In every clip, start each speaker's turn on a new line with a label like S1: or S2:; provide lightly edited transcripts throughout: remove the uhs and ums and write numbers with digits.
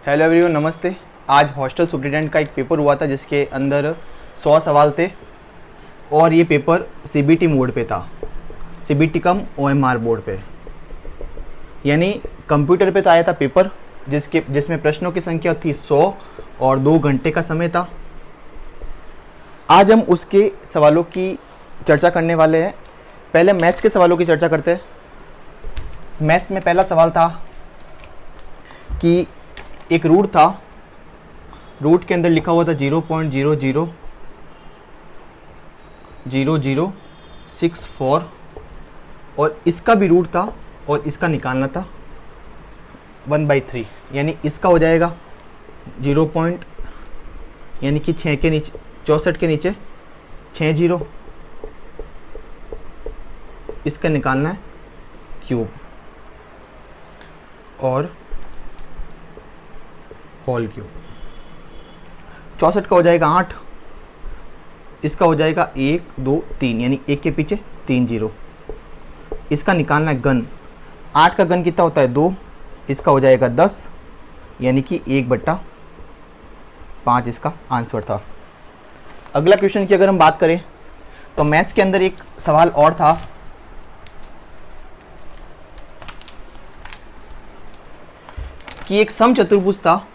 S1: Hello everyone, नमस्ते। आज hostel superintendent का एक पेपर हुआ था जिसके अंदर 100 सवाल थे और ये पेपर सीबीटी मोड पे था, सीबीटी कम ओएमआर बोर्ड पे, यानी कंप्यूटर पे तो आया था पेपर जिसमें प्रश्नों की संख्या थी 100 और 2 घंटे का समय था। आज हम उसके सवालों की चर्चा करने वाले हैं। पहले मैथ्स के सवालों की चर्चा करते हैं। मैथ्स में पहला सवाल था कि एक रूट था, रूट के अंदर लिखा हुआ था 0.000064 और इसका भी रूट था और इसका निकालना था 1/3, यानी इसका हो जाएगा 0 पॉइंट यानी कि 6 के नीचे 64 के नीचे 6 जीरो, इसका निकालना है क्यूब और होल क्यूब। 64 का हो जाएगा 8, इसका हो जाएगा 1 2 3 यानी 1 के पीछे 3 जीरो, इसका निकालना है घन। 8 का घन कितना होता है 2, इसका हो जाएगा 10 यानी कि 1/5 इसका आंसर था। अगला क्वेश्चन की अगर हम बात करें तो मैथ्स के अंदर एक सवाल और था कि एक समचतुर्भुज था,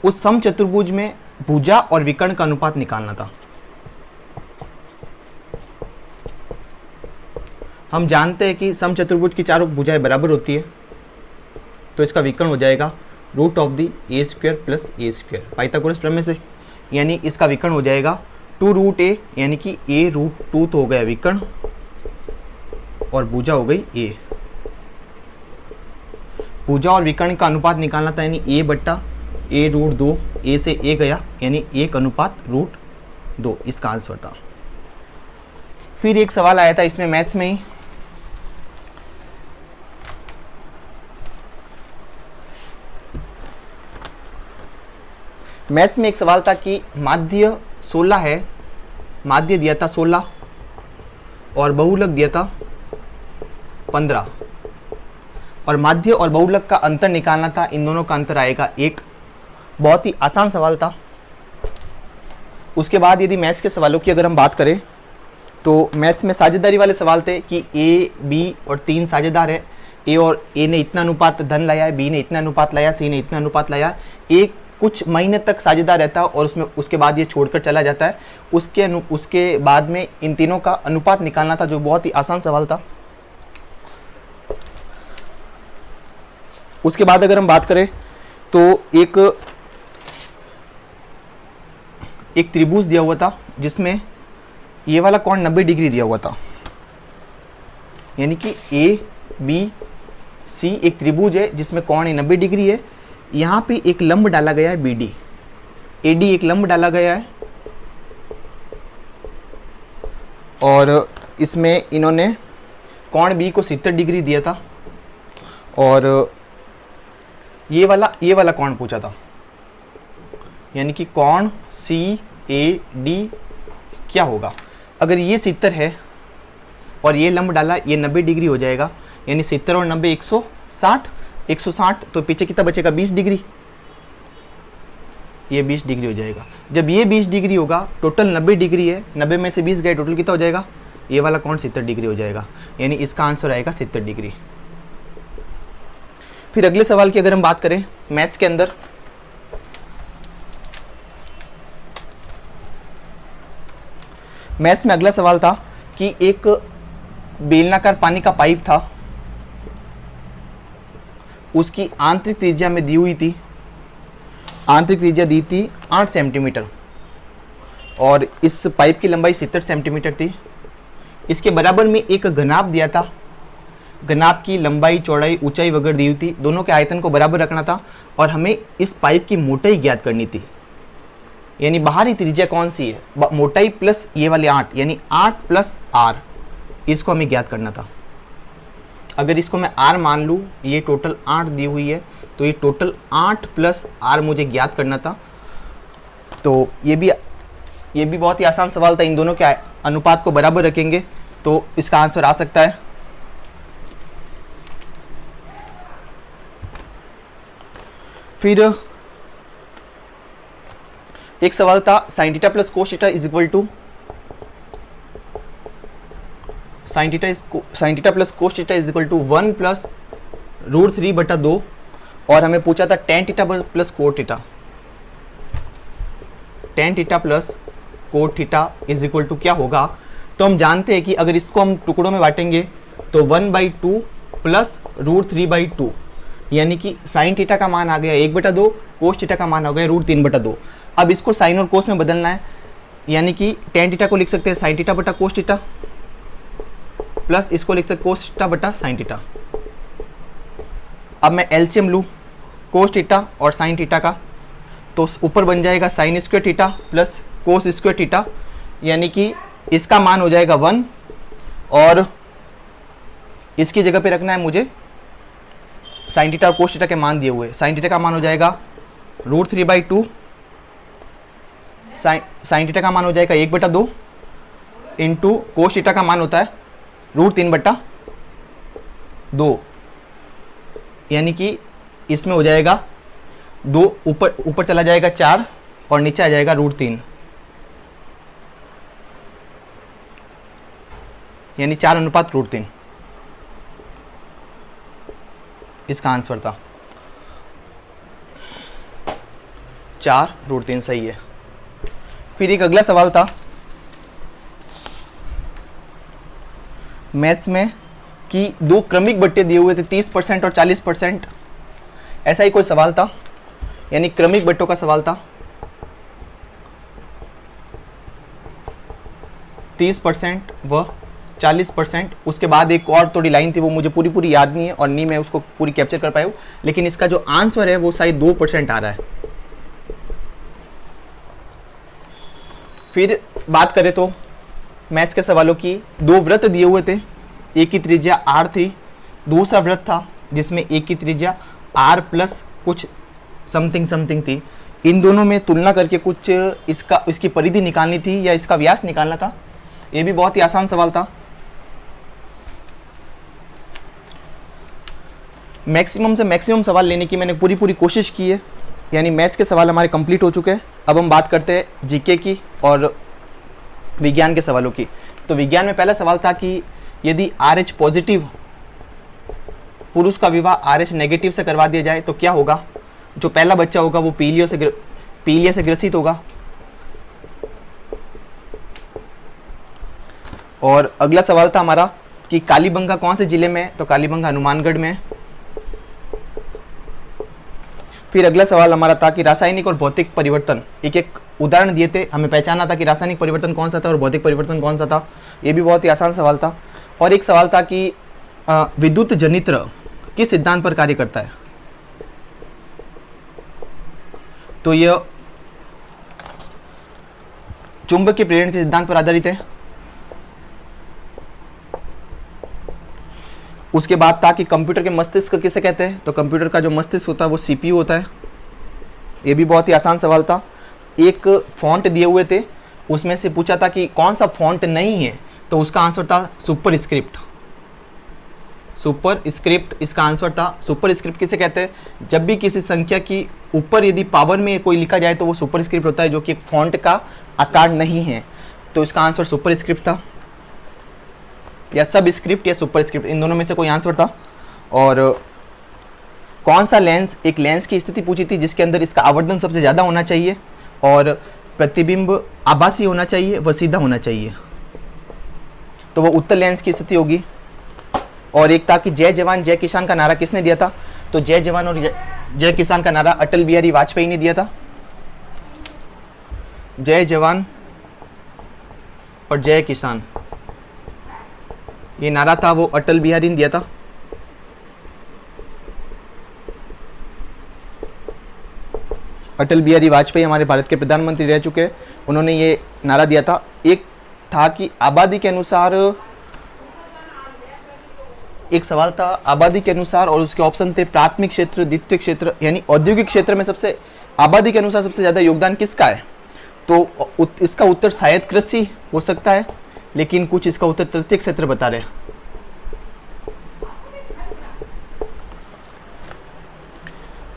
S1: उस समचतुर्भुज में भुजा और विकर्ण का अनुपात निकालना था। हम जानते हैं कि समचतुर्भुज की चारों भुजाएं बराबर होती है, तो इसका विकर्ण हो जाएगा √a² + a², पाइथागोरस प्रमेय से, यानी इसका विकर्ण हो जाएगा 2√a यानी कि a√2 तो हो गया विकर्ण और भुजा हो गई a। भुजा और विकर्ण का अनुपात निकालना था, यानी a/a√2, a से a गया यानी 1/√2, इसका आंसर था। फिर एक सवाल आया था इसमें मैथ्स में ही, मैथ्स में एक सवाल था कि माध्य 16 है, माध्य दिया था 16 और बहुलक दिया था 15 और माध्य और बहुलक का अंतर निकालना था। इन दोनों का अंतर आएगा 1। बहुत ही आसान सवाल था। उसके बाद यदि मैथ्स के सवालों की अगर हम बात करें तो मैथ्स में साझेदारी वाले सवाल थे कि ए, बी और 3 साझेदार है, ए और ए ने इतना अनुपात धन लाया है, बी ने इतना अनुपात लाया, सी ने इतना अनुपात लाया। ए कुछ महीने तक साझेदार रहता है और उसके बाद ये छोड़कर चला जाता है। उसके बाद में इन तीनों का अनुपात निकालना था, जो बहुत ही आसान सवाल था। उसके बाद अगर हम बात करें तो एक त्रिभुज दिया हुआ था जिसमें ये वाला कोण 90 डिग्री दिया हुआ था, यानी कि ए बी सी एक त्रिभुज है जिसमें कोण 90 डिग्री है। यहाँ पे एक लंब डाला गया है BD, AD एक लंब डाला गया है और इसमें इन्होंने कोण B को 70 डिग्री दिया था और ये वाला कोण पूछा था, यानी कि कोण CAD क्या होगा। अगर ये 70 है और ये लंब डाला, ये 90 डिग्री हो जाएगा, यानी 70 और 90 160, तो पीछे कितना बचेगा 20 डिग्री, ये 20 डिग्री हो जाएगा। जब ये 20 डिग्री होगा, टोटल 90 डिग्री है, 90 में से 20 गए, टोटल कितना हो जाएगा, ये वाला कोण 70 डिग्री हो जाएगा, यानी इसका आंसर आएगा 70 डिग्री। फिर अगले सवाल की अगर हम बात करें मैथ्स के अंदर, मैथ्स में अगला सवाल था कि एक बेलनाकार पानी का पाइप था, उसकी आंतरिक त्रिज्या में दी हुई थी, आंतरिक त्रिज्या दी थी 8 सेंटीमीटर और इस पाइप की लंबाई 70 सेंटीमीटर थी। इसके बराबर में एक घनाभ दिया था, घनाभ की लंबाई चौड़ाई ऊंचाई वगैरह दी हुई थी, दोनों के आयतन को बराबर रखना था और हमें इस पाइप की मोटाई ज्ञात करनी थी, यानी बाहरी त्रिज्या कौन सी है, मोटाई प्लस ये वाले 8 यानी 8 + r, इसको हमें ज्ञात करना था। अगर इसको मैं r मान लूँ, ये टोटल 8 दी हुई है, तो ये टोटल 8 + r मुझे ज्ञात करना था। तो ये भी बहुत ही आसान सवाल था। इन दोनों के अनुपात को बराबर रखेंगे तो इसका आंसर आ सकता है। फिर एक सवाल था sine theta plus cos theta is equal to sine theta plus cos theta is equal to 1 plus √3/2 और हमें पूछा था tan theta plus cot theta. Tan theta plus cot theta is equal to क्या होगा? तो हम जानते हैं कि अगर इसको हम टुकड़ों में बांटेंगे तो 1/2 प्लस √3/2 यानी कि साइन थीटा का मान आ गया 1/2, कोस थीटा का मान आ गया √3/2। अब इसको साइन और कोस में बदलना है, यानी कि टेन थीटा को लिख सकते हैं साइन थीटा बटा कोस थीटा प्लस इसको लिख सकते हैं कोस थीटा बटा साइन थीटा। अब मैं एलसीएम लूँ कोस थीटा और साइन थीटा का, तो ऊपर बन जाएगा sine square theta plus cos square theta, यानी कि इसका मान हो जाएगा 1 और इसकी जगह पे रखना है मुझे साइन थीटा और कोस थीटा के मान दिए हुए। साइन थीटा का मान हो जाएगा √3/2, साइन थीटा का मान हो जाएगा 1/2 इंटू कोस थीटा का मान होता है √3/2, यानी कि इसमें हो जाएगा 2 ऊपर चला जाएगा 4 और नीचे आ जाएगा √3, यानी 4:3 इसका आंसर था। 4√3 सही है। फिर एक अगला सवाल था मैथ्स में कि दो क्रमिक बट्टे दिए हुए थे 30% और 40%, ऐसा ही कोई सवाल था, यानी क्रमिक बट्टों का सवाल था। 30% व 40%, उसके बाद एक और थोड़ी लाइन थी वो मुझे पूरी याद नहीं है और नहीं मैं उसको पूरी कैप्चर कर पाया हूँ, लेकिन इसका जो आंसर है वो शायद 2% आ रहा है। फिर बात करें तो मैथ्स के सवालों की, दो वृत्त दिए हुए थे, एक की त्रिज्या r थी, दूसरा वृत्त था जिसमें एक की त्रिज्या r प्लस कुछ समथिंग थी। इन दोनों में तुलना करके कुछ इसकी परिधि निकालनी थी या इसका व्यास निकालना था। ये भी बहुत ही आसान सवाल था। मैक्सिमम से मैक्सिमम सवाल लेने की मैंने पूरी कोशिश की है, यानी मैथ्स के सवाल हमारे कंप्लीट हो चुके हैं। अब हम बात करते हैं जीके की और विज्ञान के सवालों की। तो विज्ञान में पहला सवाल था कि यदि RH पॉजिटिव पुरुष का विवाह RH नेगेटिव से करवा दिया जाए तो क्या होगा? जो पहला बच्चा होगा वो पीलिया से ग्रसित होगा। और अगला सवाल था हमारा कि कालीबंगा कौन से जिले में है? तो कालीबंगा हनुमानगढ़ में है। फिर अगला सवाल हमारा था कि रासायनिक और भौतिक परिवर्तन, एक उदाहरण दिए थे, हमें पहचाना था कि रासायनिक परिवर्तन कौन सा था और भौतिक परिवर्तन कौन सा था। ये भी बहुत ही आसान सवाल था। और एक सवाल था कि विद्युत जनित्र किस सिद्धांत पर कार्य करता है? तो यह चुंबकीय प्रेरण के सिद्धांत पर आधारित है। उसके बाद था कि कंप्यूटर के मस्तिष्क किसे कहते हैं? तो कंप्यूटर का जो मस्तिष्क होता है वो CPU होता है। ये भी बहुत ही आसान सवाल था। एक फॉन्ट दिए हुए थे, उसमें से पूछा था कि कौन सा फॉन्ट नहीं है, तो उसका आंसर था सुपर स्क्रिप्ट। सुपर स्क्रिप्ट इसका आंसर था। सुपर स्क्रिप्ट किसे कहते हैं? जब भी किसी संख्या की ऊपर यदि पावर में कोई लिखा जाए तो वो सुपर स्क्रिप्ट होता है, जो कि एक फॉन्ट का आकार नहीं है। तो इसका आंसर सुपर स्क्रिप्ट था, या सब स्क्रिप्ट या सुपर स्क्रिप्ट, इन दोनों में से कोई आंसर था। और कौन सा लेंस, एक लेंस की स्थिति पूछी थी जिसके अंदर इसका आवर्धन सबसे ज़्यादा होना चाहिए और प्रतिबिंब आभासी होना चाहिए, वह सीधा होना चाहिए, तो वो उत्तल लेंस की स्थिति होगी। और एक था कि जय जवान जय किसान का नारा किसने दिया था? तो जय जवान और जय किसान का नारा अटल बिहारी वाजपेयी ने दिया था। जय जवान और जय किसान, ये नारा था वो अटल बिहारी ने दिया था। अटल बिहारी वाजपेयी हमारे भारत के प्रधानमंत्री रह चुके हैं, उन्होंने ये नारा दिया था। एक था कि आबादी के अनुसार, एक सवाल था आबादी के अनुसार, और उसके ऑप्शन थे प्राथमिक क्षेत्र, द्वितीय क्षेत्र, यानी औद्योगिक क्षेत्र में सबसे आबादी के अनुसार सबसे ज़्यादा योगदान किसका है? तो इसका उत्तर शायद कृषि हो सकता है, लेकिन कुछ इसका उत्तर तृतीय क्षेत्र बता रहे हैं।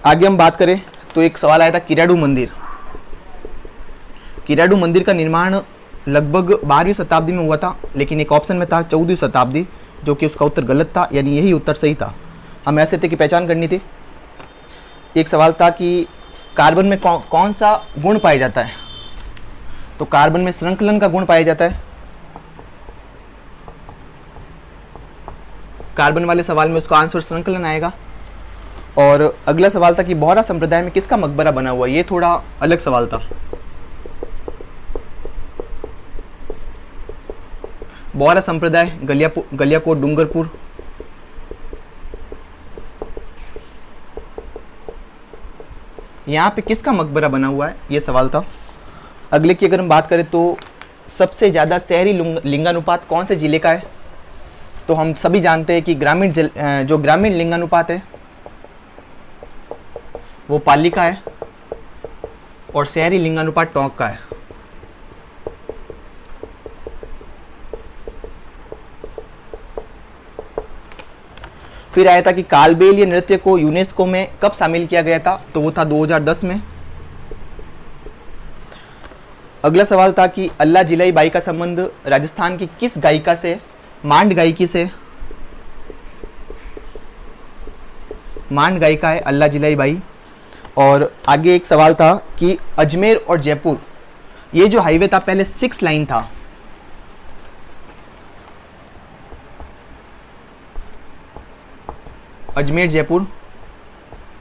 S1: आगे हम बात करें तो एक सवाल आया था किराडू मंदिर। किराडू मंदिर का निर्माण लगभग 12वीं शताब्दी में हुआ था, लेकिन एक ऑप्शन में था 14वीं शताब्दी, जो कि उसका उत्तर गलत था, यानी यही उत्तर सही था। हमें ऐसे थे की पहचान करनी थी। एक सवाल था कि कार्बन में कौन सा गुण पाया जाता है, तो कार्बन में श्रृंखलन का गुण पाया जाता है। कार्बन वाले सवाल में उसका आंसर श्रृंखलन आएगा। और अगला सवाल था कि बोहरा संप्रदाय में किसका मकबरा बना हुआ है। ये थोड़ा अलग सवाल था। बोहरा संप्रदाय, गलियाकोट, डूंगरपुर। यहाँ पे किसका मकबरा बना हुआ है, ये सवाल था। अगले की अगर हम बात करें तो सबसे ज़्यादा शहरी लिंगानुपात कौन से जिले का है, तो हम सभी जानते हैं कि जो ग्रामीण लिंगानुपात है वो पाली का है, और शहरी लिंगानुपात टोंक का है। फिर आया था कि कालबेलिया नृत्य को यूनेस्को में कब शामिल किया गया था, तो वो था 2010 में। अगला सवाल था कि अल्लाह जिलाई बाई का संबंध राजस्थान की किस गायिका से, मांड गायिकी से। मांड गायिका है अल्लाह जिलाई बाई। और आगे एक सवाल था कि अजमेर और जयपुर, ये जो हाईवे था पहले 6 लाइन था। अजमेर जयपुर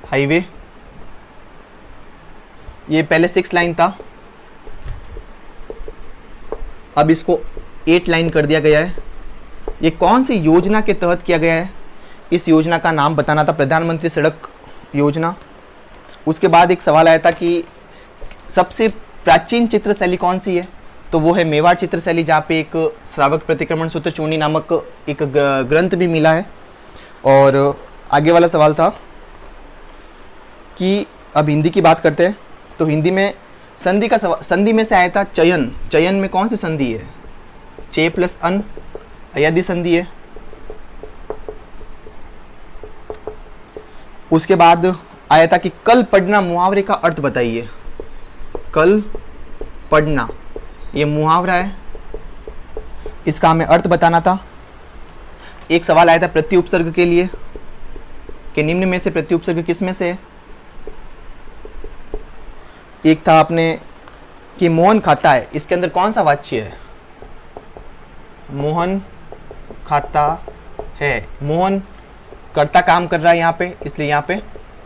S1: हाईवे, ये पहले 6 लाइन था, अब इसको 8 लाइन कर दिया गया है। ये कौन सी योजना के तहत किया गया है, इस योजना का नाम बताना था, प्रधानमंत्री सड़क योजना। उसके बाद एक सवाल आया था कि सबसे प्राचीन चित्र शैली कौन सी है, तो वो है मेवाड़ चित्र शैली, जहाँ पे एक श्रावक प्रतिक्रमण सूत्र चूर्णी नामक एक ग्रंथ भी मिला है। और आगे वाला सवाल था कि अब हिंदी की बात करते हैं, तो हिंदी में संधि का संधि में से आया था चयन। चयन में कौन सी संधि है, चे प्लस अन, अयादी संधि है। उसके बाद आया था कि कल पढ़ना मुहावरे का अर्थ बताइए। कल पढ़ना ये मुहावरा है, इसका हमें अर्थ बताना था। एक सवाल आया था प्रति उपसर्ग के लिए कि निम्न में से प्रति उपसर्ग किस में से है। एक था आपने कि मोहन खाता है, इसके अंदर कौन सा वाच्य है, मोहन खाता है। मोहन कर्ता काम कर रहा है यहाँ पे, इसलिए यहाँ पे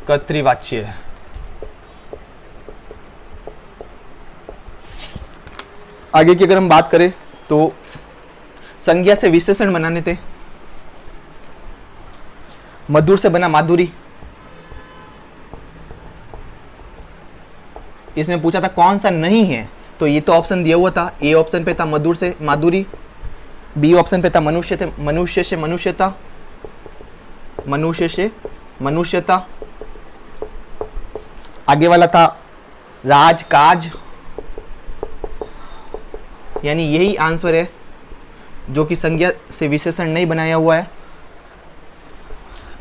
S1: कर्तृवाच्य है। आगे की अगर हम बात करें तो संज्ञा से विशेषण बनाने थे। मधुर से बना माधुरी। इसमें पूछा था कौन सा नहीं है, तो ये तो ऑप्शन दिया हुआ था। ए ऑप्शन पे था मधुर से माधुरी, बी ऑप्शन पे था मनुष्य से मनुष्यता, मनुष्य से मनुष्यता। आगे वाला था राज काज, यानी यही आंसर है जो कि संज्ञा से विशेषण नहीं बनाया हुआ है।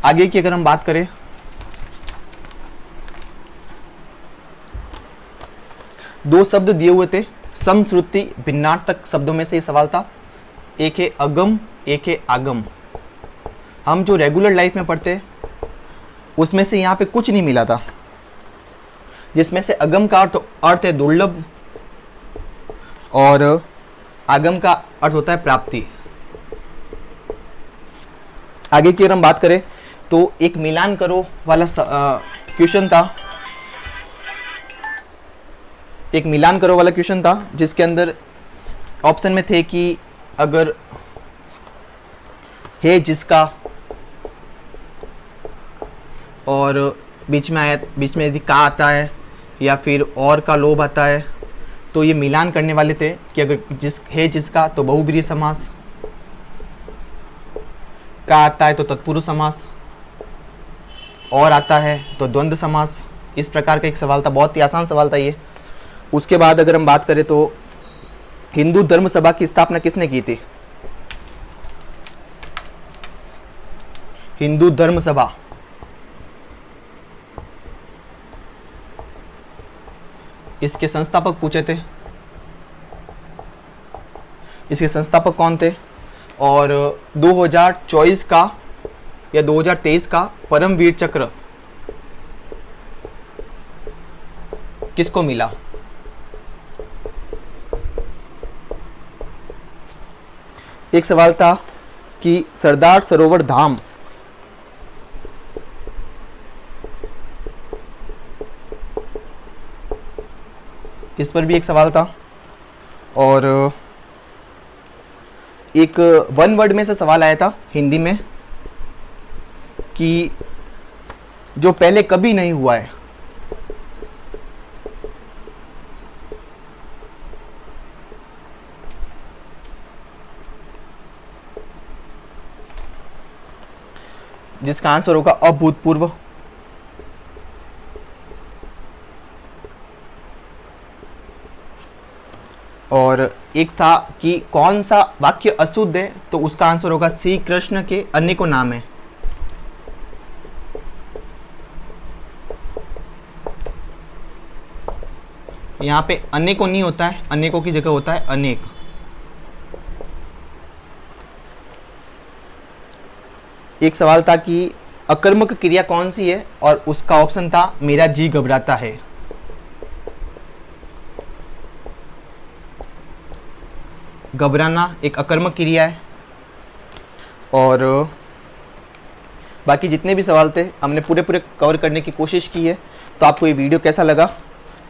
S1: आगे की अगर हम बात करें दो शब्द दिए हुए थे समश्रुति भिन्नार्थक शब्दों में से ये सवाल था। एक है अगम, एक है आगम। हम जो रेगुलर लाइफ में पढ़ते उसमें से यहाँ पे कुछ नहीं मिला था, जिसमें से अगम का अर्थ है दुर्लभ और आगम का अर्थ होता है प्राप्ति। आगे की अगर हम बात करें तो एक मिलान करो वाला क्वेश्चन था। एक मिलान करो वाला क्वेश्चन था जिसके अंदर ऑप्शन में थे कि अगर है जिसका और बीच में यदि का आता है या फिर और का लोभ आता है, तो ये मिलान करने वाले थे कि अगर जिसका तो बहुब्रीहि समास, का आता है तो तत्पुरुष समास, और आता है तो द्वंद्व समास। इस प्रकार का एक सवाल था, बहुत ही आसान सवाल था ये। उसके बाद अगर हम बात करें तो हिंदू धर्म सभा की स्थापना किसने की थी? हिंदू धर्म सभा इसके संस्थापक पूछे थे, इसके संस्थापक कौन थे, और 2024 का या 2023 का परमवीर चक्र किसको मिला। एक सवाल था कि सरदार सरोवर धाम इस पर भी एक सवाल था, और एक वन वर्ड में से सवाल आया था हिंदी में कि जो पहले कभी नहीं हुआ है। जिसका आंसर होगा अभूतपूर्व। और एक था कि कौन सा वाक्य अशुद्ध है, तो उसका आंसर होगा श्री कृष्ण के अनेकों नाम है। यहाँ पे अनेकों नहीं होता है, अनेकों की जगह होता है अनेक। एक सवाल था कि अकर्मक क्रिया कौन सी है, और उसका ऑप्शन था मेरा जी घबराता है। घबराना एक अकर्मक क्रिया है। और बाकी जितने भी सवाल थे हमने पूरे कवर करने की कोशिश की है। तो आपको ये वीडियो कैसा लगा?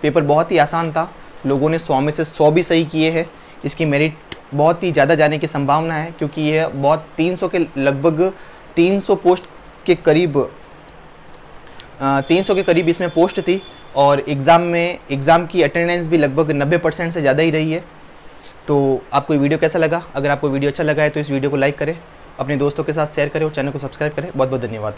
S1: पेपर बहुत ही आसान था, लोगों ने 100 में से 100 भी सही किए हैं। इसकी मेरिट बहुत ही ज़्यादा जाने की संभावना है, क्योंकि यह बहुत 300 के लगभग 300 पोस्ट के करीब 300 के करीब इसमें पोस्ट थी, और एग्ज़ाम की अटेंडेंस भी लगभग 90% से ज़्यादा ही रही है। तो आपको ये वीडियो कैसा लगा? अगर आपको वीडियो अच्छा लगा है तो इस वीडियो को लाइक करें, अपने दोस्तों के साथ शेयर करें और चैनल को सब्सक्राइब करें। बहुत बहुत धन्यवाद।